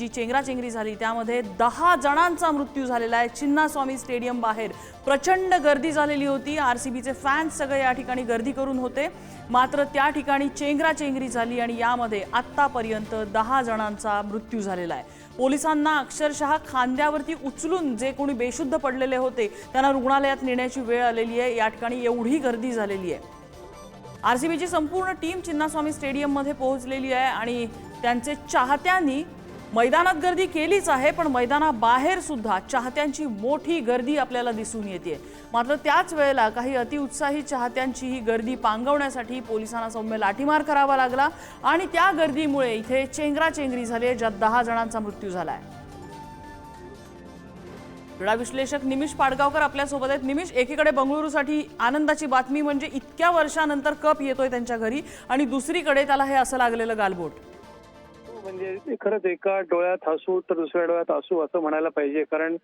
जी चेंगराचेंगरी झाली त्यामध्ये 10 जणांचा मृत्यू झालेला आहे। चिन्नास्वामी स्टेडियम बाहेर प्रचंड गर्दी झालेली होती। आरसीबीचे फॅन्स सगळे या ठिकाणी गर्दी करून होते, मात्र त्या ठिकाणी चेंगराचेंगरी झाली आणि यामध्ये आतापर्यंत 10 जणांचा मृत्यू झालेला आहे। पोलिसांना अक्षरशः खांद्यावरती उचलून जे कोणी बेशुद्ध पडलेले होते त्यांना रुग्णालयात नेण्याची वेळ आलेली आहे। या ठिकाणी एवढी गर्दी झालेली आहे। आरसीबीची संपूर्ण टीम चिन्नास्वामी स्टेडियम मध्ये पोहोचलेली आहे आणि त्यांचे चाहत्यांनी मैदानात गर्दी केलीच आहे, पण मैदानाबाहेर सुद्धा चाहत्यांची मोठी गर्दी आपल्याला दिसून येते। मात्र त्याच वेळेला काही अतिउत्साही चाहत्यांची ही गर्दी पांगवण्यासाठी पोलिसांना सौम्य लाठीमार करावा लागला आणि त्या गर्दीमुळे इथे चेंगराचेंगरी झाली, ज्यात 10 जणांचा मृत्यू झाला आहे। क्रीडा विश्लेषक निमिष पाडगावकर आपल्या सोबत आहेत। निमिष, एकीकडे बंगळुरूसाठी आनंदाची बातमी म्हणजे इतक्या वर्षानंतर कप येतोय त्यांच्या घरी आणि दुसरीकडे त्याला हे असं लागलेलं गालबोट। म्हणजे खरंच एका डोळ्यात हसू तर दुसऱ्या डोळ्यात हसू असं म्हणायला पाहिजे, कारण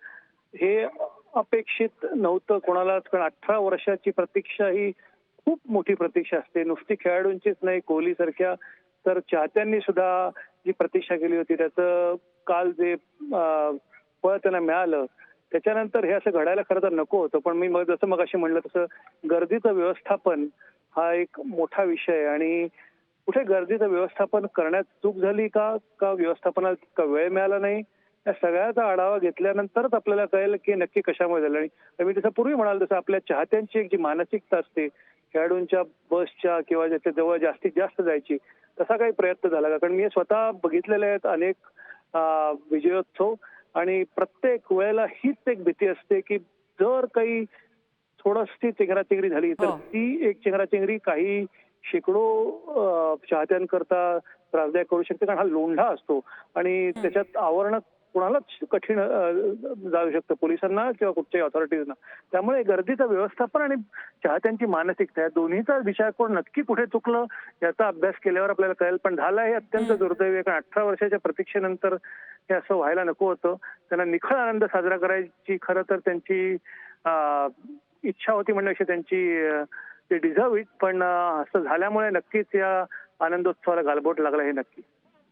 हे अपेक्षित नव्हतं कोणालाच। कारण 18 वर्षाची प्रतीक्षा ही खूप मोठी प्रतीक्षा असते, नुसती खेळाडूंचीच नाही, कोहली सारख्या तर चाहत्यांनी सुद्धा जी प्रतीक्षा केली होती त्याचं काल जे फळ त्यांना मिळालं त्याच्यानंतर हे असं घडायला खरं तर नको होतं। पण मी जसं मगाशी म्हणलं तसं गर्दीचं व्यवस्थापन हा एक मोठा विषय आहे आणि कुठे गर्दीचं व्यवस्थापन करण्यात चूक झाली का व्यवस्थापनाला तितका वेळ मिळाला नाही, या सगळ्याचा आढावा घेतल्यानंतरच आपल्याला कळेल की नक्की कशामुळे झालं। आणि मी तसं पूर्वी म्हणाल तसं आपल्या चाहत्यांची एक जी मानसिकता असते खेळाडूंच्या बसच्या किंवा ज्याच्या जवळ जास्तीत जास्त जायची, तसा काही प्रयत्न झाला का? कारण मी स्वतः बघितलेले आहेत अनेक विजयोत्सव आणि प्रत्येक वेळेला हीच एक भीती असते की जर काही थोडीशी चेंगराचेंगरी झाली तर ती एक चेंगराचेंगरी काही शेकडो चाहत्यांकरता त्रासदायक करू शकते, कारण हा लोंढा असतो आणि त्याच्यात आवरणं कुणालाच कठीण जाऊ शकतं, पोलिसांना किंवा कुठच्याही ऑथॉरिटीजना। त्यामुळे गर्दीचं व्यवस्थापन आणि चाहत्यांची मानसिकता या दोन्हीचा विचार करून नक्की कुठे चुकलं याचा अभ्यास केल्यावर आपल्याला कळेल। पण झालं हे अत्यंत दुर्दैवी आहे, कारण 18 वर्षाच्या प्रतीक्षेनंतर हे असं व्हायला नको होतं। त्यांना निखळ आनंद साजरा करायची खरं तर त्यांची इच्छा होती म्हणण्यापेक्षा त्यांची ते डिझर्व इट, पण असं झाल्यामुळे नक्कीच या आनंदोत्सवाला गालबोट लागला हे नक्की।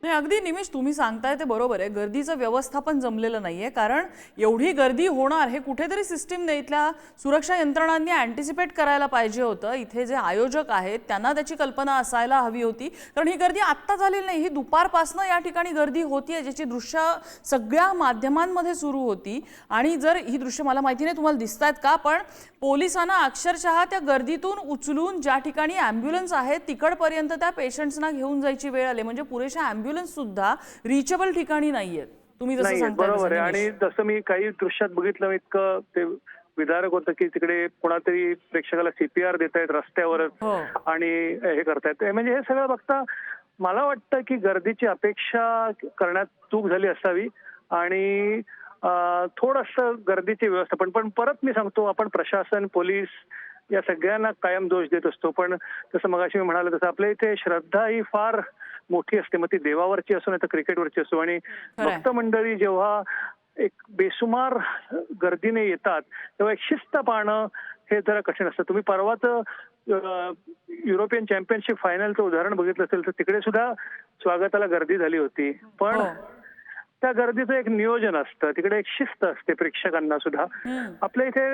नाही, अगदी निमिष तुम्ही सांगताय ते बरोबर आहे। गर्दीचं व्यवस्थापन जमलेलं नाहीये, कारण एवढी गर्दी होणार हे कुठेतरी सिस्टीमने इथल्या सुरक्षा यंत्रणांनी अँटिसिपेट करायला पाहिजे होतं। इथे जे आयोजक आहेत त्यांना त्याची कल्पना असायला हवी होती, कारण ही गर्दी आत्ता झालेली नाही, ही दुपारपासनं या ठिकाणी गर्दी होतीये, ज्याची दृश्य सगळ्या माध्यमांमध्ये सुरू होती। आणि जर ही दृश्य मला माहिती नाही तुम्हाला दिसतायत का, पण पोलिसांना अक्षरशः त्या गर्दीतून उचलून ज्या ठिकाणी ॲम्ब्युलन्स आहे तिकडपर्यंत त्या पेशंट्सना घेऊन जायची वेळ आली, म्हणजे पुरेशा ॲम्ब्युलन्स सुद्धा रिचेबल ठिकाणी नाहीयेत। तुम्ही जसं सांगताय बरोबर आहे। आणि जसं मी काही दृश्यात बघितलं इतकं ते विदारक होतं की तिकडे कोणातरी प्रेक्षकाला सीपीआर देतायत रस्त्यावरच आणि हे करतायत। म्हणजे हे सगळं बघता मला वाटतं की गर्दीची अपेक्षा करण्यात चूक झाली असावी आणि थोडंसं गर्दीचे व्यवस्थापन। पण परत मी सांगतो, आपण प्रशासन पोलीस या सगळ्यांना कायम दोष देत असतो, पण जसं मगाशी मी म्हणालो तसं आपल्या इथे श्रद्धा ही फार मोठी असते, मग ती देवावरची असो नाही तर क्रिकेटवरची असो। आणि भक्त मंडळी जेव्हा एक बेसुमार गर्दीने येतात तेव्हा एक शिस्त पाळणं हे जरा कठीण असतं। तुम्ही परवाचं युरोपियन चॅम्पियनशिप फायनलचं उदाहरण बघितलं असेल तर तिकडे सुद्धा स्वागताला गर्दी झाली होती, पण त्या गर्दीचं एक नियोजन असतं, तिकडे एक शिस्त असते प्रेक्षकांना सुद्धा। आपल्या इथे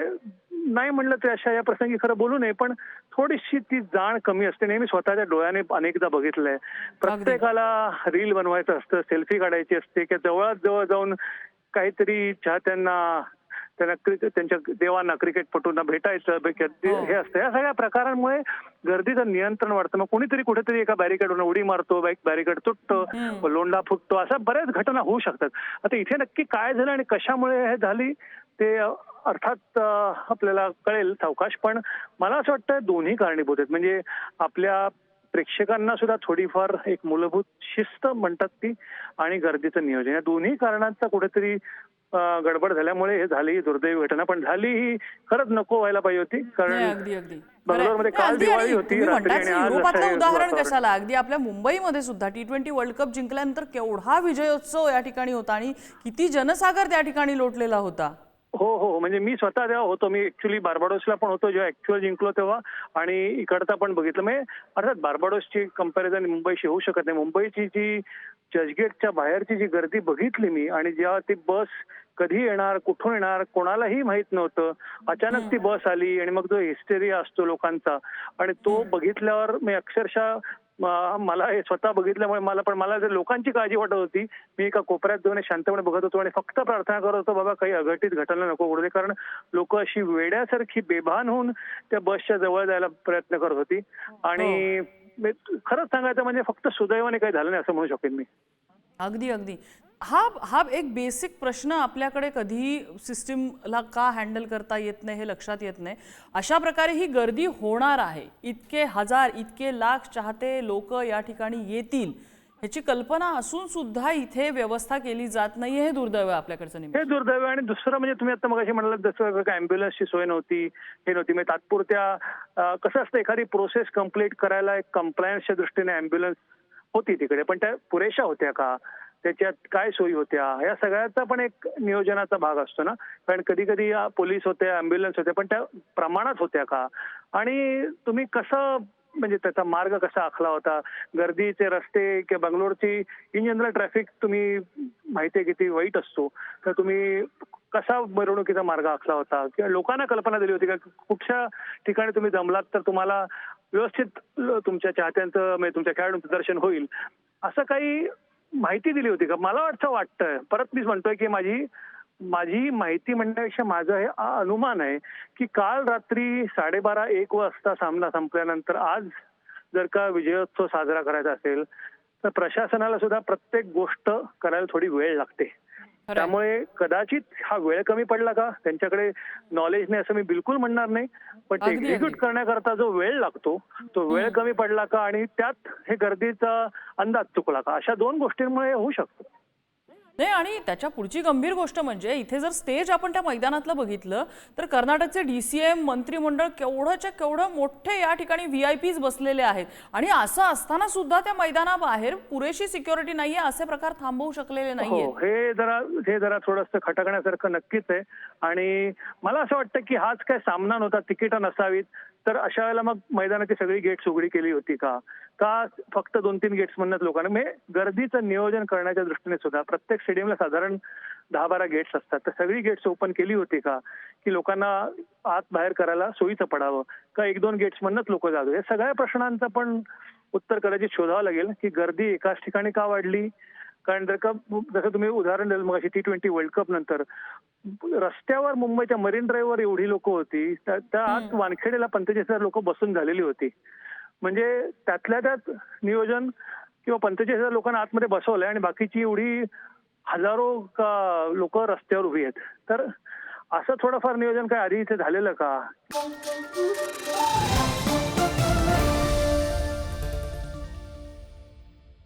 नाही म्हणलं तर अशा या प्रसंगी खरं बोलू नये, पण थोडीशी ती जाण कमी असते। नेहमी स्वतःच्या डोळ्याने अनेकदा बघितलंय, प्रत्येकाला रील बनवायचं असतं, सेल्फी काढायची असते की जवळात जवळ जाऊन काहीतरी चाहत्यांना त्यांच्या देवांना क्रिकेटपटूंना भेटायचं हे असतं। या सगळ्या प्रकारांमुळे गर्दीचं नियंत्रण वाढतं। मग कोणीतरी कुठेतरी एका बॅरिकेडवरून उडी मारतो, बॅरिकेड तुटतो, लोंढा फुटतो, अशा बऱ्याच घटना होऊ शकतात। आता इथे नक्की काय झालं आणि कशामुळे हे झाली ते अर्थात आपल्याला कळेल सावकाश, पण मला असं वाटतं दोन्ही कारणीभूत आहेत। म्हणजे आपल्या प्रेक्षकांना सुद्धा थोडीफार एक मूलभूत शिस्त म्हणतात ती आणि गर्दीचं नियोजन, या दोन्ही कारणांचा कुठेतरी गडबड झाल्यामुळे हे झाली ही दुर्दैवी घटना। पण झाली ही खरंच नको व्हायला पाहिजे होती, कारण बंगलोरमध्ये काल दिवाळी होती रात्री आणि आज युरोपातलं उदाहरण कशाला, अगदी आपल्या मुंबईमध्ये सुद्धा T20 वर्ल्ड कप जिंकल्यानंतर केवढा विजयोत्सव या ठिकाणी होता आणि किती जनसागर त्या ठिकाणी लोटलेला होता। हो, म्हणजे मी स्वतः जेव्हा होतो, मी ऍक्च्युअली बार्बाडोसला पण होतो जेव्हा ऍक्च्युअल जिंकलो तेव्हा, आणि इकडचा पण बघितलं। म्हणजे अर्थात बार्बाडोसची कंपॅरिझन मुंबईशी होऊ शकत नाही। मुंबईची जी चर्चगेटच्या बाहेरची जी गर्दी बघितली मी आणि जेव्हा ती बस कधी येणार, कुठून येणार, कोणालाही माहित नव्हतं. अचानक ती बस आली आणि मग जो हिस्टेरिया असतो लोकांचा आणि तो बघितल्यावर मी अक्षरशः मला हे स्वतः बघितल्यामुळे मला जर लोकांची काळजी वाटत होती. मी एका कोपऱ्यात जाऊन शांतपणे बघत होतो आणि फक्त प्रार्थना करत होतो, बाबा काही अघटित घटना नको घडू दे. कारण लोक अशी वेड्यासारखी बेभान होऊन त्या बसच्या जवळ जायला प्रयत्न करत होती आणि खरंच सांगायचं म्हणजे फक्त सुदैवाने काही झालं नाही असं म्हणू शकेन मी. अगदी अगदी. हा एक बेसिक प्रश्न आपल्याकडे कधी सिस्टीमला का हँडल करता येत नाही हे लक्षात येत नाही. अशा प्रकारे ही गर्दी होणार आहे, इतके हजार इतके लाख चाहते लोक या ठिकाणी येतील ह्याची कल्पना असून सुद्धा इथे व्यवस्था केली जात नाहीये, हे दुर्दैव आहे आपल्याकडचं. हे दुर्दैव. आणि दुसरं म्हणजे तुम्ही आता मगाशी म्हणालात जसं अँब्युलन्सची सोय नव्हती, हे नव्हती. म्हणजे तात्पुरत्या कसं असतं, एखादी प्रोसेस कम्प्लीट करायला एक कंप्लायन्सच्या दृष्टीने अँब्युलन्स होती तिकडे, पण त्या पुरेशा होत्या का, त्याच्यात काय सोयी होत्या, या सगळ्याचा पण एक नियोजनाचा भाग असतो ना. कारण कधी कधी पोलीस होते, अँब्युलन्स होते, पण त्या प्रमाणात होत्या का, आणि तुम्ही कसं म्हणजे त्याचा मार्ग कसा आखला होता. गर्दीचे रस्ते किंवा बंगलोरची इन जनरल ट्रॅफिक तुम्ही माहिती आहे किती वाईट असतो, तर तुम्ही कसा मिरवणुकीचा मार्ग आखला होता किंवा लोकांना कल्पना दिली होती का कुठच्या ठिकाणी तुम्ही जमलात तर तुम्हाला व्यवस्थित तुमच्या चाहत्यांचं म्हणजे तुमच्या खेळाडूंचं दर्शन होईल, असं काही माहिती दिली होती का. मला वाटतंय परत मीच म्हणतोय की माझी माहिती म्हणण्यापेक्षा माझं हे अनुमान आहे की काल रात्री 12:30-1 वाजता सामना संपल्यानंतर आज जर का विजयोत्सव साजरा करायचा असेल तर प्रशासनाला सुद्धा प्रत्येक गोष्ट करायला थोडी वेळ लागते. त्यामुळे कदाचित हा वेळ कमी पडला का, त्यांच्याकडे नॉलेज नाही असं मी बिलकुल म्हणणार नाही, पण ते एक्झिक्यूट करण्याकरता जो वेळ लागतो तो वेळ कमी पडला का आणि त्यात हे गर्दीचा अंदाज चुकला का, अशा 2 गोष्टींमुळे होऊ शकतो. नाही, आणि त्याच्या पुढची गंभीर गोष्ट म्हणजे इथे जर स्टेज आपण त्या मैदानातलं बघितलं तर कर्नाटकचे DCM मंत्रिमंडळ केवढंच्या केवढं मोठे या ठिकाणी VIPs बसलेले आहेत आणि असं असताना सुद्धा त्या मैदानाबाहेर पुरेशी सिक्युरिटी नाहीये, असे प्रकार थांबवू शकलेले नाहीये. हे जरा थोडंसं खटकण्यासारखं नक्कीच आहे. आणि मला असं वाटतं की हाच काय सामना नव्हता, तिकीटं नसावीत तर अशा वेळेला मग मैदानाची सगळी गेट्स उघडी केली होती का फक्त 2-3 गेट्स म्हणून लोकांना म्हणजे गर्दीचं नियोजन करण्याच्या दृष्टीने सुद्धा प्रत्येक स्टेडियमला साधारण 10-12 गेट्स असतात, तर सगळी गेट्स ओपन केली होती का की लोकांना आत बाहेर करायला सोयीचं पडावं का 1-2 गेट्स म्हणूनच लोक जावं. या सगळ्या प्रश्नांचं पण उत्तर कदाचित शोधावं लागेल की गर्दी एकाच ठिकाणी का वाढली. कारण जसं तुम्ही उदाहरण दिलं मग T20 वर्ल्ड कप नंतर रस्त्यावर मुंबईच्या मरीन ड्राईव्हवर एवढी लोक होती, त्या आत वानखेडेला 45,000 लोक बसून झालेली होती. म्हणजे त्यातल्या त्यात नियोजन किंवा 45,000 लोकांना आतमध्ये बसवलंय आणि बाकीची एवढी हजारो लोक रस्त्यावर उभी आहेत. तर असं थोडंफार नियोजन काय आधी इथे झालेलं का.